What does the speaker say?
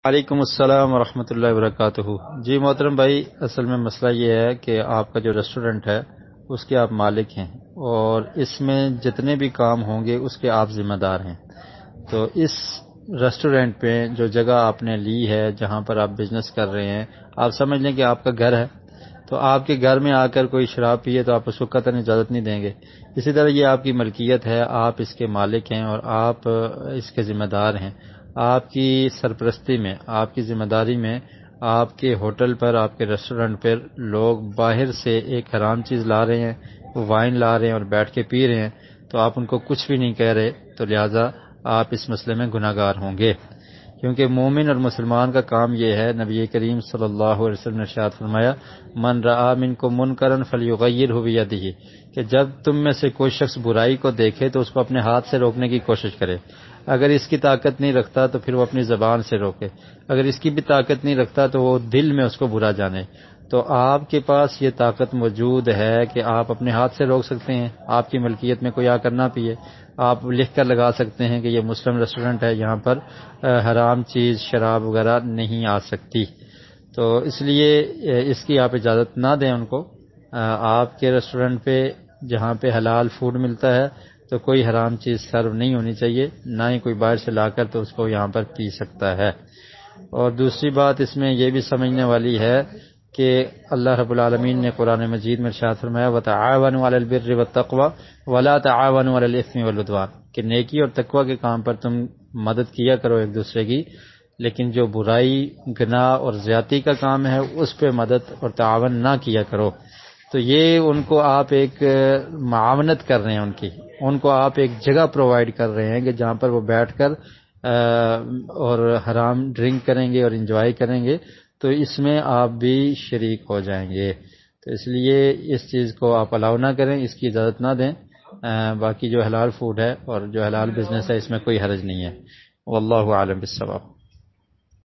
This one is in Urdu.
وعلیکم السلام ورحمۃ اللہ وبرکاتہ۔ جی محترم بھائی، اصل میں مسئلہ یہ ہے کہ آپ کا جو ریسٹورنٹ ہے اس کے آپ مالک ہیں، اور اس میں جتنے بھی کام ہوں گے اس کے آپ ذمہ دار ہیں۔ تو اس ریسٹورنٹ پہ جو جگہ آپ نے لی ہے، جہاں پر آپ بزنس کر رہے ہیں، آپ سمجھ لیں کہ آپ کا گھر ہے، تو آپ کے گھر میں آ کر کوئی شراب پیے تو آپ اس کو قطعاً اجازت نہیں دیں گے۔ اسی طرح یہ آپ کی ملکیت ہے، آپ اس کے مالک ہیں اور آپ اس کے ذمہ دار ہیں۔ آپ کی سرپرستی میں، آپ کی ذمہ داری میں، آپ کے ہوٹل پر، آپ کے ریسٹورنٹ پر لوگ باہر سے ایک حرام چیز لا رہے ہیں، وائن لا رہے ہیں اور بیٹھ کے پی رہے ہیں، تو آپ ان کو کچھ بھی نہیں کہہ رہے، تو لہٰذا آپ اس مسئلے میں گناہ گار ہوں گے، کیونکہ مومن اور مسلمان کا کام یہ ہے۔ نبی کریم صلی اللہ علیہ وسلم نے ارشاد فرمایا، من رأى منکم منکرا فلیغیرہ بیدہ، کہ جب تم میں سے کوئی شخص برائی کو دیکھے تو اس کو اپنے ہاتھ سے روکنے کی کوشش کرے، اگر اس کی طاقت نہیں رکھتا تو پھر وہ اپنی زبان سے روکے، اگر اس کی بھی طاقت نہیں رکھتا تو وہ دل میں اس کو برا جانے۔ تو آپ کے پاس یہ طاقت موجود ہے کہ آپ اپنے ہاتھ سے روک سکتے ہیں، آپ کی ملکیت میں کوئی آ کر نہ پیے، آپ لکھ کر لگا سکتے ہیں کہ یہ مسلم ریسٹورنٹ ہے، یہاں پر حرام چیز شراب وغیرہ نہیں آ سکتی۔ تو اس لیے اس کی آپ اجازت نہ دیں ان کو۔ آپ کے ریسٹورنٹ پہ جہاں پہ حلال فوڈ ملتا ہے تو کوئی حرام چیز سرو نہیں ہونی چاہیے، نہ ہی کوئی باہر سے لا کر تو اس کو یہاں پر پی سکتا ہے۔ اور دوسری بات اس میں یہ بھی سمجھنے والی ہے کہ اللہ رب العالمین نے قرآن مجید میں ارشاد فرمایا، وَتَعَاوَنُوا عَلَى الْبِرِّ وَالتَّقْوَى وَلَا تَعَاوَنُوا عَلَى الْإِثْمِ وَالْعُدْوَانِ، کہ نیکی اور تقوی کے کام پر تم مدد کیا کرو ایک دوسرے کی، لیکن جو برائی، گناہ اور زیادتی کا کام ہے اس پہ مدد اور تعاون نہ کیا کرو۔ تو یہ ان کو آپ ایک معاونت کر رہے ہیں، ان کو آپ ایک جگہ پرووائڈ کر رہے ہیں کہ جہاں پر وہ بیٹھ کر اور حرام ڈرنک کریں گے اور انجوائے کریں گے، تو اس میں آپ بھی شریک ہو جائیں گے۔ تو اس لیے اس چیز کو آپ الاؤ نہ کریں، اس کی اجازت نہ دیں۔ باقی جو حلال فوڈ ہے اور جو حلال بزنس ہے اس میں کوئی حرج نہیں ہے۔ واللہ اعلم بالصواب۔